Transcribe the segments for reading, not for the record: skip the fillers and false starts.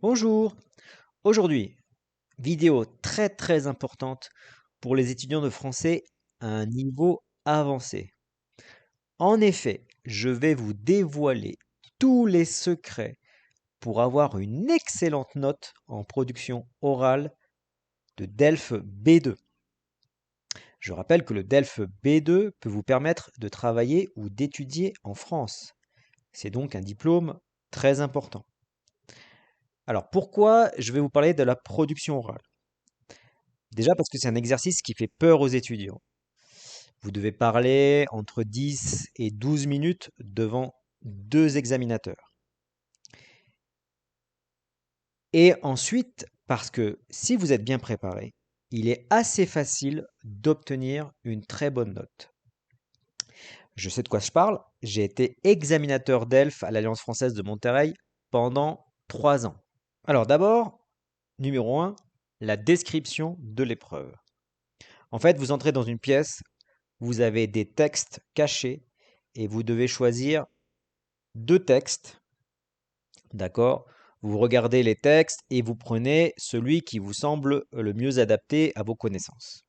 Bonjour. Aujourd'hui, vidéo très importante pour les étudiants de français à un niveau avancé. En effet, je vais vous dévoiler tous les secrets pour avoir une excellente note en production orale de DELF B2. Je rappelle que le DELF B2 peut vous permettre de travailler ou d'étudier en France. C'est donc un diplôme très important. Alors pourquoi je vais vous parler de la production orale? Déjà parce que c'est un exercice qui fait peur aux étudiants. Vous devez parler entre 10 et 12 minutes devant deux examinateurs. Et ensuite, parce que si vous êtes bien préparé, il est assez facile d'obtenir une très bonne note. Je sais de quoi je parle. J'ai été examinateur d'ELF à l'Alliance française de Monterrey pendant 3 ans. Alors d'abord, numéro 1, la description de l'épreuve. En fait, vous entrez dans une pièce, vous avez des textes cachés et vous devez choisir deux textes, d'accord? Vous regardez les textes et vous prenez celui qui vous semble le mieux adapté à vos connaissances.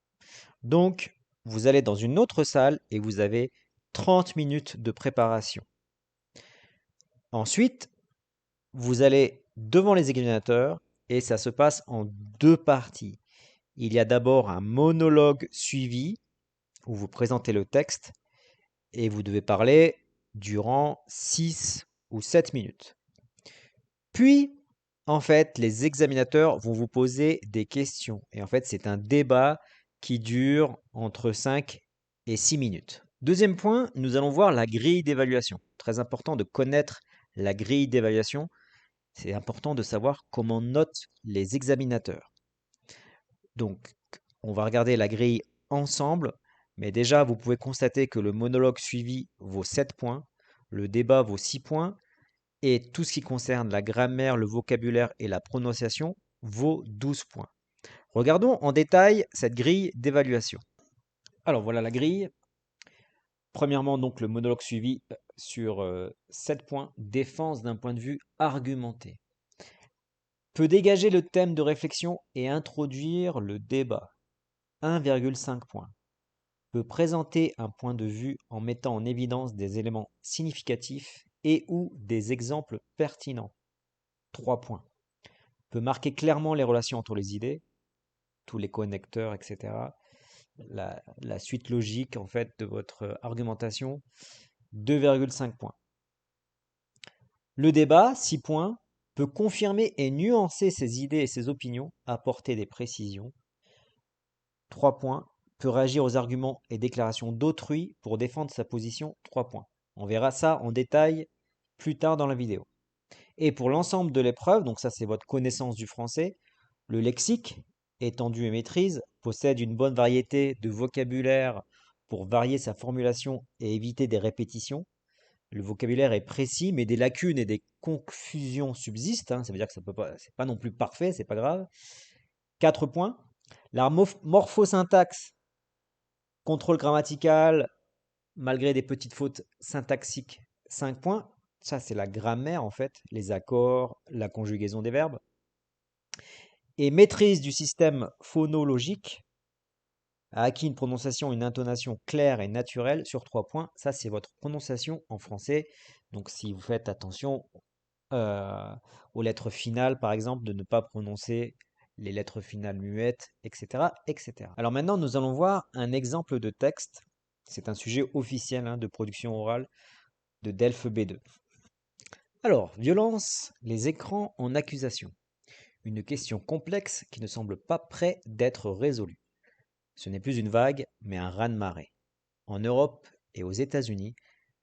Donc, vous allez dans une autre salle et vous avez 30 minutes de préparation. Ensuite, vous allez devant les examinateurs et ça se passe en deux parties. Il y a d'abord un monologue suivi où vous présentez le texte et vous devez parler durant 6 ou 7 minutes. Puis, en fait, les examinateurs vont vous poser des questions. Et en fait, c'est un débat qui dure entre 5 et 6 minutes. Deuxième point, nous allons voir la grille d'évaluation. Très important de connaître la grille d'évaluation. C'est important de savoir comment notent les examinateurs. Donc, on va regarder la grille ensemble, mais déjà, vous pouvez constater que le monologue suivi vaut 7 points, le débat vaut 6 points, et tout ce qui concerne la grammaire, le vocabulaire et la prononciation vaut 12 points. Regardons en détail cette grille d'évaluation. Alors voilà la grille. Premièrement, donc le monologue suivi sur 7 points, défense d'un point de vue argumenté. Peut dégager le thème de réflexion et introduire le débat. 1,5 points. Peut présenter un point de vue en mettant en évidence des éléments significatifs et ou des exemples pertinents. 3 points. Peut marquer clairement les relations entre les idées, tous les connecteurs, etc. La suite logique en fait de votre argumentation, 2,5 points. Le débat, 6 points, peut confirmer et nuancer ses idées et ses opinions, apporter des précisions. 3 points, peut réagir aux arguments et déclarations d'autrui pour défendre sa position. 3 points. On verra ça en détail plus tard dans la vidéo. Et pour l'ensemble de l'épreuve, donc ça c'est votre connaissance du français, le lexique, étendue et maîtrise, possède une bonne variété de vocabulaire pour varier sa formulation et éviter des répétitions. Le vocabulaire est précis, mais des lacunes et des confusions subsistent, hein. Ça veut dire que ça peut pas, c'est pas non plus parfait, c'est pas grave. 4 points. La morphosyntaxe, contrôle grammatical, malgré des petites fautes syntaxiques, 5 points. Ça, c'est la grammaire en fait, les accords, la conjugaison des verbes. Et maîtrise du système phonologique, a acquis une prononciation, une intonation claire et naturelle sur 3 points. Ça, c'est votre prononciation en français. Donc, si vous faites attention euh, aux lettres finales, par exemple, de ne pas prononcer les lettres finales muettes, etc., etc. Alors maintenant, nous allons voir un exemple de texte. C'est un sujet officiel hein, de production orale de DELF B2. Alors, violence, les écrans en accusation. Une question complexe qui ne semble pas près d'être résolue. Ce n'est plus une vague, mais un raz-de-marée. En Europe et aux États-Unis,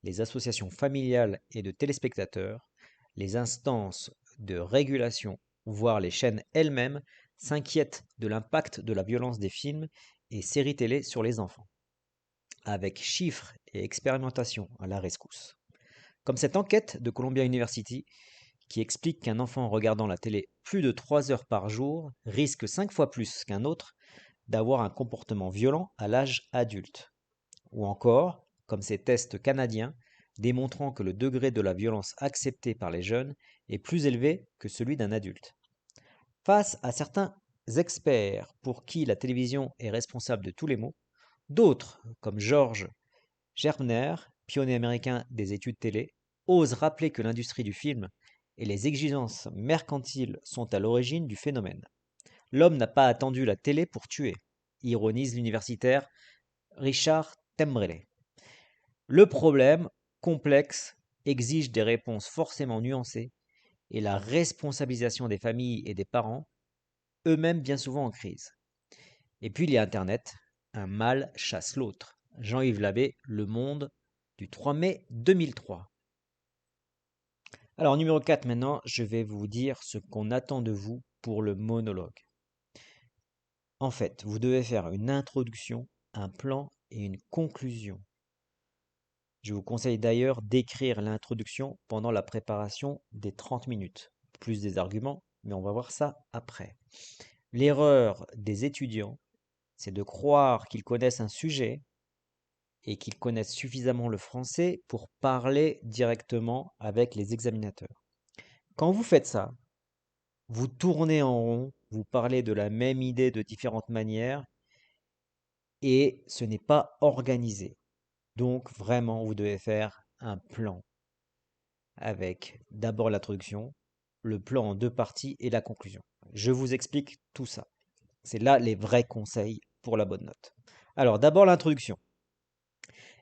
les associations familiales et de téléspectateurs, les instances de régulation, voire les chaînes elles-mêmes, s'inquiètent de l'impact de la violence des films et séries télé sur les enfants, avec chiffres et expérimentations à la rescousse. Comme cette enquête de Columbia University qui explique qu'un enfant regardant la télé plus de 3 heures par jour risque 5 fois plus qu'un autre d'avoir un comportement violent à l'âge adulte. Ou encore, comme ces tests canadiens démontrant que le degré de la violence acceptée par les jeunes est plus élevé que celui d'un adulte. Face à certains experts pour qui la télévision est responsable de tous les maux, d'autres, comme George Gerbner, pionnier américain des études télé, osent rappeler que l'industrie du film et les exigences mercantiles sont à l'origine du phénomène. L'homme n'a pas attendu la télé pour tuer, ironise l'universitaire Richard Tembrele. Le problème, complexe, exige des réponses forcément nuancées et la responsabilisation des familles et des parents, eux-mêmes bien souvent en crise. Et puis il y a Internet, un mal chasse l'autre. Jean-Yves Labbé, Le Monde, du 3 mai 2003. Alors numéro 4 maintenant, je vais vous dire ce qu'on attend de vous pour le monologue. En fait, vous devez faire une introduction, un plan et une conclusion. Je vous conseille d'ailleurs d'écrire l'introduction pendant la préparation des 30 minutes, plus des arguments, mais on va voir ça après. L'erreur des étudiants, c'est de croire qu'ils connaissent un sujet et qu'ils connaissent suffisamment le français pour parler directement avec les examinateurs. Quand vous faites ça, vous tournez en rond, vous parlez de la même idée de différentes manières et ce n'est pas organisé. Donc vraiment, vous devez faire un plan avec d'abord l'introduction, le plan en deux parties et la conclusion. Je vous explique tout ça. C'est là les vrais conseils pour la bonne note. Alors d'abord l'introduction.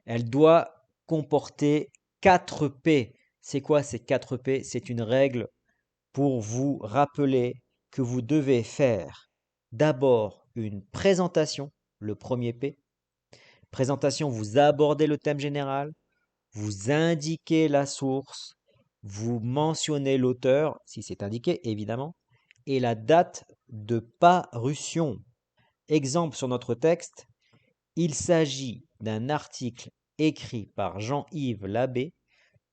Elle doit comporter 4 P. C'est quoi ces 4 P? C'est une règle pour vous rappeler que vous devez faire d'abord une présentation, le premier P. Présentation, vous abordez le thème général, vous indiquez la source, vous mentionnez l'auteur, si c'est indiqué évidemment, et la date de parution. Exemple sur notre texte, il s'agit d'un article écrit par Jean-Yves Labbé,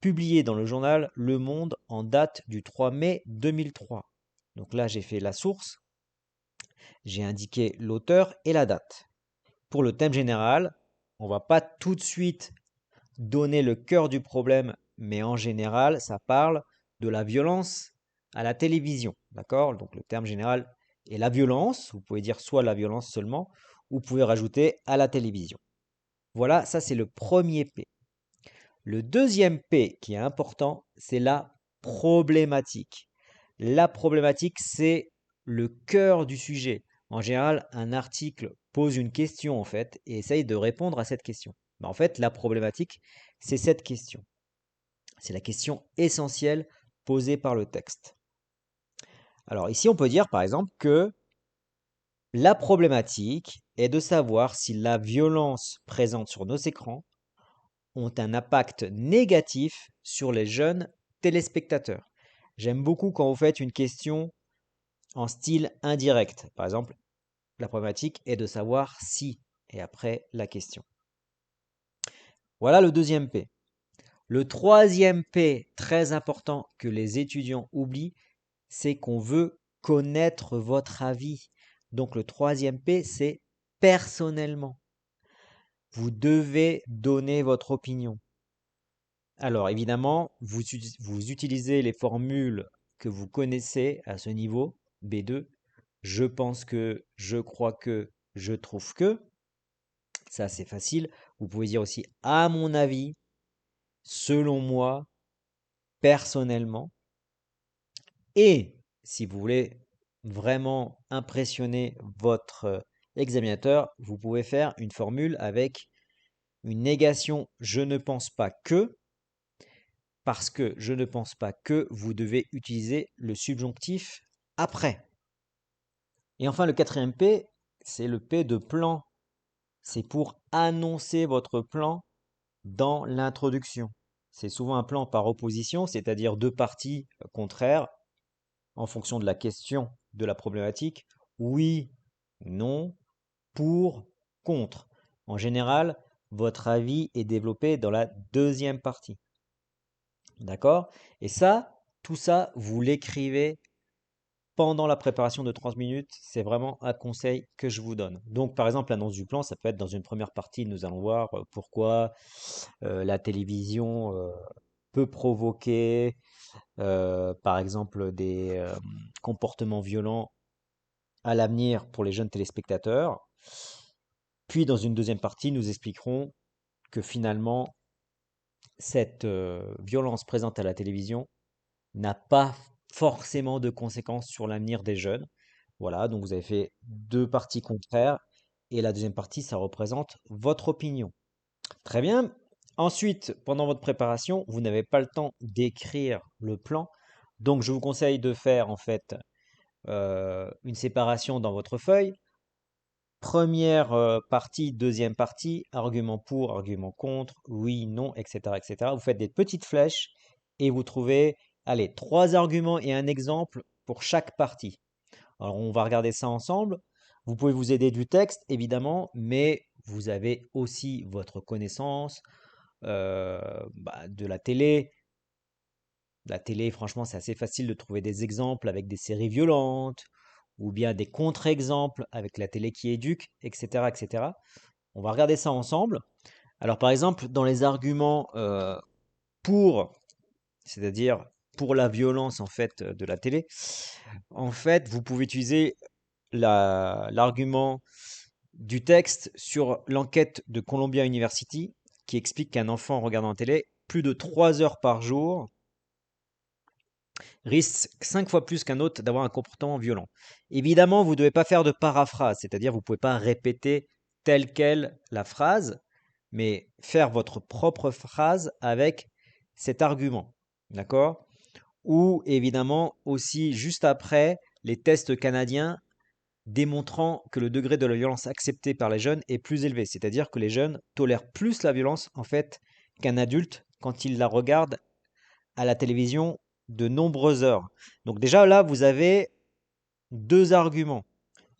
publié dans le journal Le Monde en date du 3 mai 2003. Donc là, j'ai fait la source, j'ai indiqué l'auteur et la date. Pour le thème général, on ne va pas tout de suite donner le cœur du problème, mais en général, ça parle de la violence à la télévision. D'accord? Donc le terme général est la violence. Vous pouvez dire soit la violence seulement, ou vous pouvez rajouter à la télévision. Voilà, ça c'est le premier P. Le deuxième P qui est important, c'est la problématique. La problématique, c'est le cœur du sujet. En général, un article pose une question en fait et essaye de répondre à cette question. Mais en fait, la problématique, c'est cette question. C'est la question essentielle posée par le texte. Alors ici, on peut dire par exemple que la problématique est de savoir si la violence présente sur nos écrans ont un impact négatif sur les jeunes téléspectateurs. J'aime beaucoup quand vous faites une question en style indirect. Par exemple, la problématique est de savoir si, et après la question. Voilà le deuxième P. Le troisième P, très important que les étudiants oublient, c'est qu'on veut connaître votre avis. Donc le troisième P, c'est personnellement. Vous devez donner votre opinion. Alors évidemment, vous utilisez les formules que vous connaissez à ce niveau, B2. Je pense que, je crois que, je trouve que. Ça, c'est facile. Vous pouvez dire aussi à mon avis, selon moi, personnellement. Et si vous voulez vraiment impressionner votre examinateur, vous pouvez faire une formule avec une négation je ne pense pas que. Parce que je ne pense pas que vous devez utiliser le subjonctif après. Et enfin, le quatrième P, c'est le P de plan. C'est pour annoncer votre plan dans l'introduction. C'est souvent un plan par opposition, c'est-à-dire deux parties contraires en fonction de la question de la problématique. Oui, non, pour, contre. En général, votre avis est développé dans la deuxième partie. D'accord? Et ça, tout ça, vous l'écrivez pendant la préparation de 30 minutes. C'est vraiment un conseil que je vous donne. Donc, par exemple, l'annonce du plan, ça peut être dans une première partie, nous allons voir pourquoi la télévision peut provoquer, par exemple, des comportements violents à l'avenir pour les jeunes téléspectateurs. Puis dans une deuxième partie, nous expliquerons que finalement, cette violence présente à la télévision n'a pas forcément de conséquences sur l'avenir des jeunes. Voilà, donc vous avez fait deux parties contraires. Et la deuxième partie, ça représente votre opinion. Très bien. Ensuite, pendant votre préparation, vous n'avez pas le temps d'écrire le plan. Donc, je vous conseille de faire en fait une séparation dans votre feuille. Première partie, deuxième partie, argument pour, argument contre, oui, non, etc., etc. Vous faites des petites flèches et vous trouvez, allez, trois arguments et un exemple pour chaque partie. Alors, on va regarder ça ensemble. Vous pouvez vous aider du texte, évidemment, mais vous avez aussi votre connaissance de la télé. La télé, franchement, c'est assez facile de trouver des exemples avec des séries violentes ou bien des contre-exemples avec la télé qui éduque, etc., etc. On va regarder ça ensemble. Alors, par exemple, dans les arguments pour, c'est-à-dire pour la violence en fait de la télé, en fait, vous pouvez utiliser l'argument du texte sur l'enquête de Columbia University qui explique qu'un enfant regardant la télé plus de 3 heures par jour risque 5 fois plus qu'un autre d'avoir un comportement violent. Évidemment, vous ne devez pas faire de paraphrase, c'est-à-dire vous ne pouvez pas répéter telle quelle la phrase, mais faire votre propre phrase avec cet argument. D'accord? Ou évidemment aussi juste après les tests canadiens démontrant que le degré de la violence accepté par les jeunes est plus élevé, c'est-à-dire que les jeunes tolèrent plus la violence en fait qu'un adulte quand il la regarde à la télévision de nombreuses heures. Donc déjà là, vous avez deux arguments.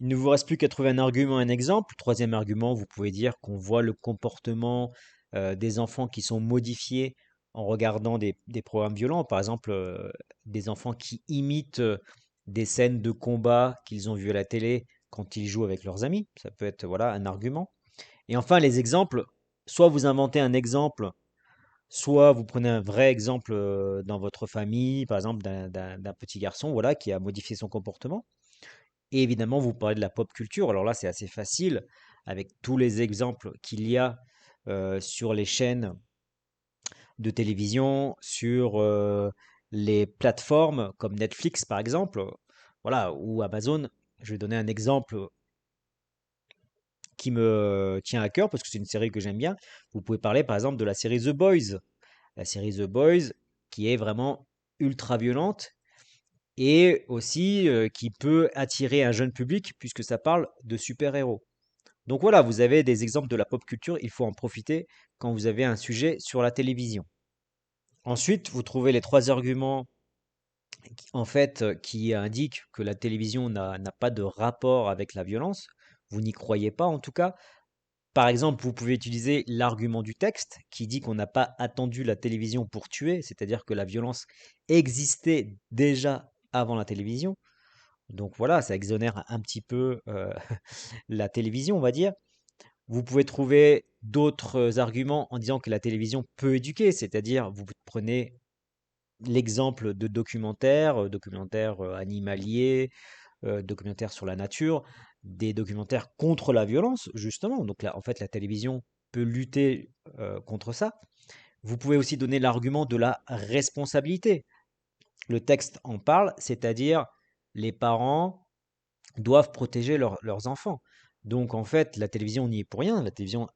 Il ne vous reste plus qu'à trouver un argument, un exemple. Troisième argument, vous pouvez dire qu'on voit le comportement des enfants qui sont modifiés en regardant des programmes violents. Par exemple, des enfants qui imitent des scènes de combat qu'ils ont vues à la télé quand ils jouent avec leurs amis. Ça peut être voilà un argument. Et enfin, les exemples. Soit vous inventez un exemple, soit vous prenez un vrai exemple dans votre famille, par exemple d'un petit garçon voilà, qui a modifié son comportement. Et évidemment, vous parlez de la pop culture. Alors là, c'est assez facile avec tous les exemples qu'il y a sur les chaînes de télévision, sur les plateformes comme Netflix, par exemple, voilà, ou Amazon. Je vais donner un exemple qui me tient à cœur parce que c'est une série que j'aime bien. Vous pouvez parler, par exemple, de la série The Boys. La série The Boys, qui est vraiment ultra violente et aussi qui peut attirer un jeune public puisque ça parle de super-héros. Donc voilà, vous avez des exemples de la pop culture, il faut en profiter quand vous avez un sujet sur la télévision. Ensuite, vous trouvez les trois arguments en fait qui indiquent que la télévision n'a pas de rapport avec la violence. Vous n'y croyez pas en tout cas. Par exemple, vous pouvez utiliser l'argument du texte qui dit qu'on n'a pas attendu la télévision pour tuer, c'est-à-dire que la violence existait déjà avant la télévision. Donc voilà, ça exonère un petit peu la télévision, on va dire. Vous pouvez trouver d'autres arguments en disant que la télévision peut éduquer, c'est-à-dire vous prenez l'exemple de documentaires, documentaires animaliers, documentaires sur la nature, des documentaires contre la violence, justement. Donc là, en fait, la télévision peut lutter contre ça. Vous pouvez aussi donner l'argument de la responsabilité. Le texte en parle, c'est-à-dire les parents doivent protéger leurs enfants. Donc en fait, la télévision n'y est pour rien. La télévision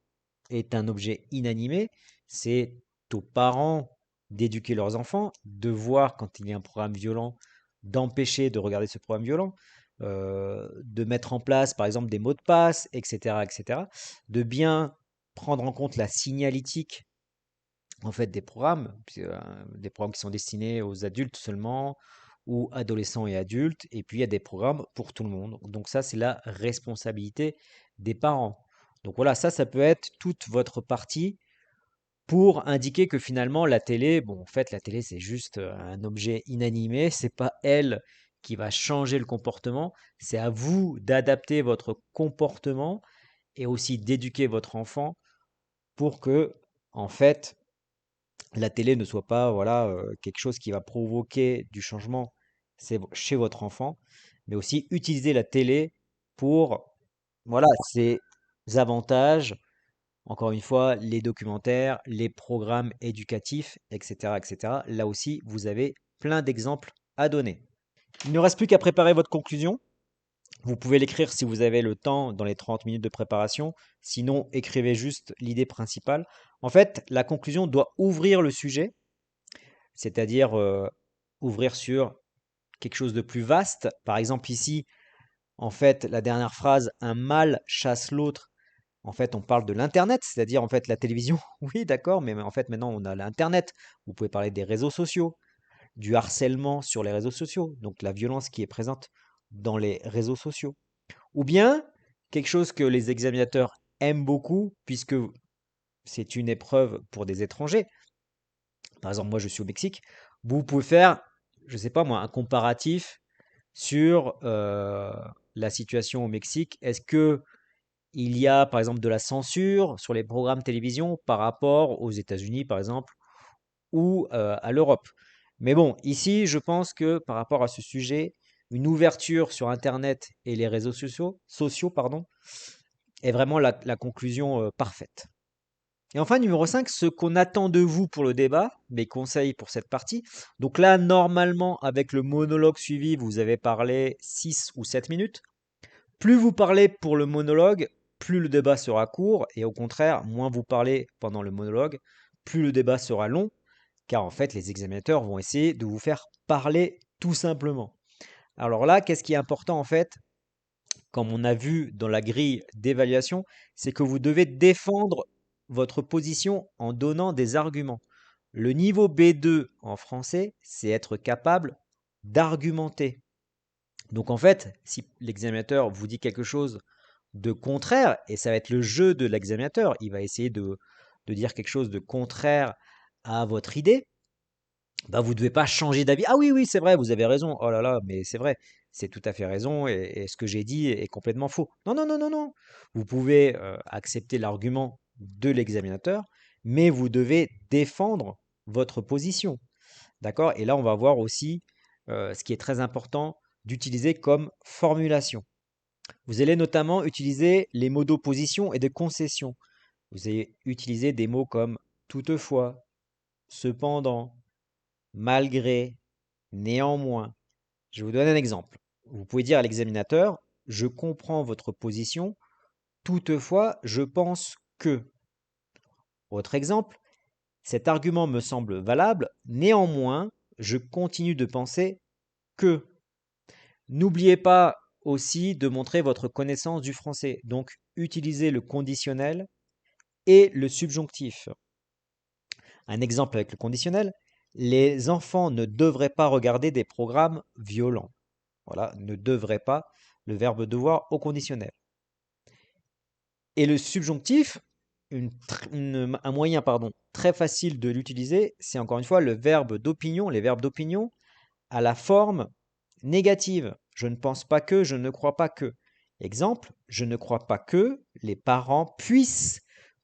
est un objet inanimé. C'est aux parents d'éduquer leurs enfants, de voir quand il y a un programme violent, d'empêcher de regarder ce programme violent, de mettre en place par exemple des mots de passe, etc., etc., de bien prendre en compte la signalétique en fait des programmes qui sont destinés aux adultes seulement ou adolescents et adultes, et puis il y a des programmes pour tout le monde. Donc ça, c'est la responsabilité des parents. Donc voilà, ça peut être toute votre partie pour indiquer que finalement la télé, bon, en fait, la télé c'est juste un objet inanimé, c'est pas elle qui va changer le comportement, c'est à vous d'adapter votre comportement et aussi d'éduquer votre enfant pour que, en fait, la télé ne soit pas voilà quelque chose qui va provoquer du changement chez votre enfant, mais aussi utiliser la télé pour, voilà, ses avantages, encore une fois, les documentaires, les programmes éducatifs, etc., etc. Là aussi, vous avez plein d'exemples à donner. Il ne reste plus qu'à préparer votre conclusion. Vous pouvez l'écrire si vous avez le temps dans les 30 minutes de préparation. Sinon, écrivez juste l'idée principale. En fait, la conclusion doit ouvrir le sujet, c'est-à-dire ouvrir sur quelque chose de plus vaste. Par exemple, ici, en fait, la dernière phrase, un mâle chasse l'autre. En fait, on parle de l'internet, c'est-à-dire en fait la télévision. Oui, d'accord, mais en fait maintenant on a l'internet. Vous pouvez parler des réseaux sociaux, du harcèlement sur les réseaux sociaux, donc la violence qui est présente dans les réseaux sociaux. Ou bien quelque chose que les examinateurs aiment beaucoup, puisque c'est une épreuve pour des étrangers. Par exemple, moi je suis au Mexique. Vous pouvez faire, je ne sais pas moi, un comparatif sur la situation au Mexique. Est-ce que il y a par exemple de la censure sur les programmes télévision par rapport aux États-Unis par exemple ou à l'Europe? Mais bon, ici, je pense que par rapport à ce sujet, une ouverture sur Internet et les réseaux sociaux pardon, est vraiment la conclusion parfaite. Et enfin, numéro 5, ce qu'on attend de vous pour le débat, mes conseils pour cette partie. Donc là, normalement, avec le monologue suivi, vous avez parlé 6 ou 7 minutes. Plus vous parlez pour le monologue, plus le débat sera court, et au contraire, moins vous parlez pendant le monologue, plus le débat sera long, car en fait, les examinateurs vont essayer de vous faire parler tout simplement. Alors là, qu'est-ce qui est important en fait, comme on a vu dans la grille d'évaluation, c'est que vous devez défendre votre position en donnant des arguments. Le niveau B2 en français, c'est être capable d'argumenter. Donc en fait, si l'examinateur vous dit quelque chose de contraire, et ça va être le jeu de l'examinateur, il va essayer de dire quelque chose de contraire à votre idée, bah vous ne devez pas changer d'avis. Ah oui, oui, c'est vrai, vous avez raison. Oh là là, mais c'est vrai, c'est tout à fait raison, et ce que j'ai dit est complètement faux. Non, non, non, non, non. Vous pouvez accepter l'argument de l'examinateur, mais vous devez défendre votre position. D'accord? Et là, on va voir aussi ce qui est très important d'utiliser comme formulation. Vous allez notamment utiliser les mots d'opposition et de concession. Vous allez utiliser des mots comme toutefois, cependant, malgré, néanmoins. Je vous donne un exemple. Vous pouvez dire à l'examinateur, je comprends votre position, toutefois, je pense que. Autre exemple, cet argument me semble valable, néanmoins, je continue de penser que. N'oubliez pas aussi de montrer votre connaissance du français. Donc, utilisez le conditionnel et le subjonctif. Un exemple avec le conditionnel, les enfants ne devraient pas regarder des programmes violents. Voilà, ne devraient pas, le verbe devoir au conditionnel. Et le subjonctif, un moyen très facile de l'utiliser, c'est encore une fois le verbe d'opinion, les verbes d'opinion à la forme négative. Je ne pense pas que, je ne crois pas que. Exemple, je ne crois pas que les parents puissent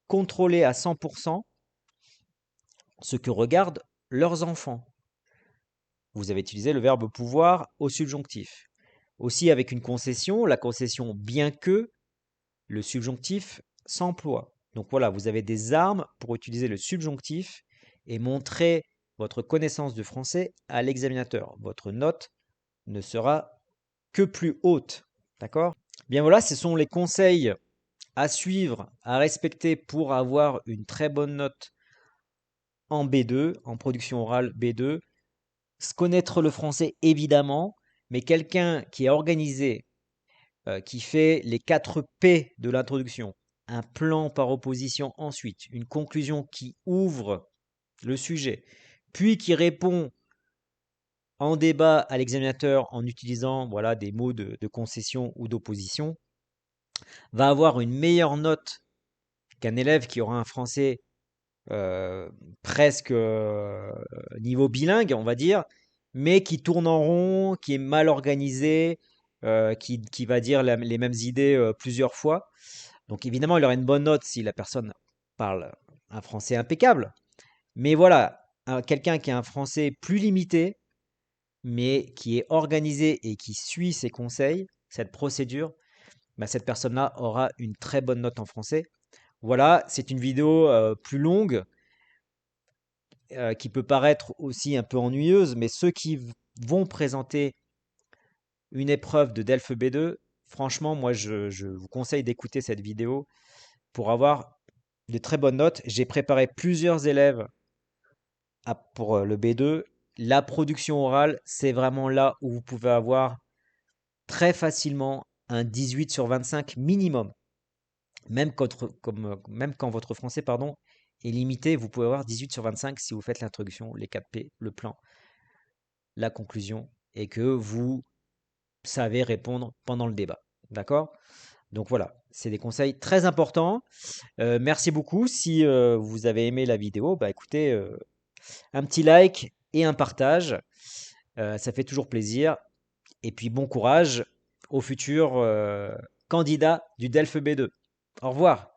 contrôler à 100% ce que regardent leurs enfants. Vous avez utilisé le verbe pouvoir au subjonctif. Aussi avec une concession, la concession bien que, le subjonctif s'emploie. Donc voilà, vous avez des armes pour utiliser le subjonctif et montrer votre connaissance du français à l'examinateur. Votre note ne sera que plus haute. D'accord? Bien voilà, ce sont les conseils à suivre, à respecter pour avoir une très bonne note en B2, en production orale B2. Connaître le français évidemment, mais quelqu'un qui est organisé, qui fait les 4 P de l'introduction, un plan par opposition ensuite, une conclusion qui ouvre le sujet, puis qui répond en débat à l'examinateur en utilisant voilà, des mots de concession ou d'opposition, va avoir une meilleure note qu'un élève qui aura un français euh, presque niveau bilingue, on va dire, mais qui tourne en rond, qui est mal organisé, qui va dire les mêmes idées plusieurs fois. Donc évidemment, il aura une bonne note si la personne parle un français impeccable. Mais voilà, quelqu'un qui a un français plus limité, mais qui est organisé et qui suit ces conseils, cette procédure, bah, cette personne-là aura une très bonne note en français. Voilà, c'est une vidéo plus longue, qui peut paraître aussi un peu ennuyeuse, mais ceux qui vont présenter une épreuve de DELF B2, franchement, moi, je vous conseille d'écouter cette vidéo pour avoir de très bonnes notes. J'ai préparé plusieurs élèves pour le B2. La production orale, c'est vraiment là où vous pouvez avoir très facilement un 18 sur 25 minimum. Même quand votre français pardon, est limité, vous pouvez avoir 18 sur 25 si vous faites l'introduction, les 4 P, le plan, la conclusion, et que vous savez répondre pendant le débat. D'accord? Donc voilà, c'est des conseils très importants. Merci beaucoup. Si vous avez aimé la vidéo, bah écoutez, un petit like et un partage. Ça fait toujours plaisir. Et puis bon courage aux futurs candidats du DELF B2. Au revoir.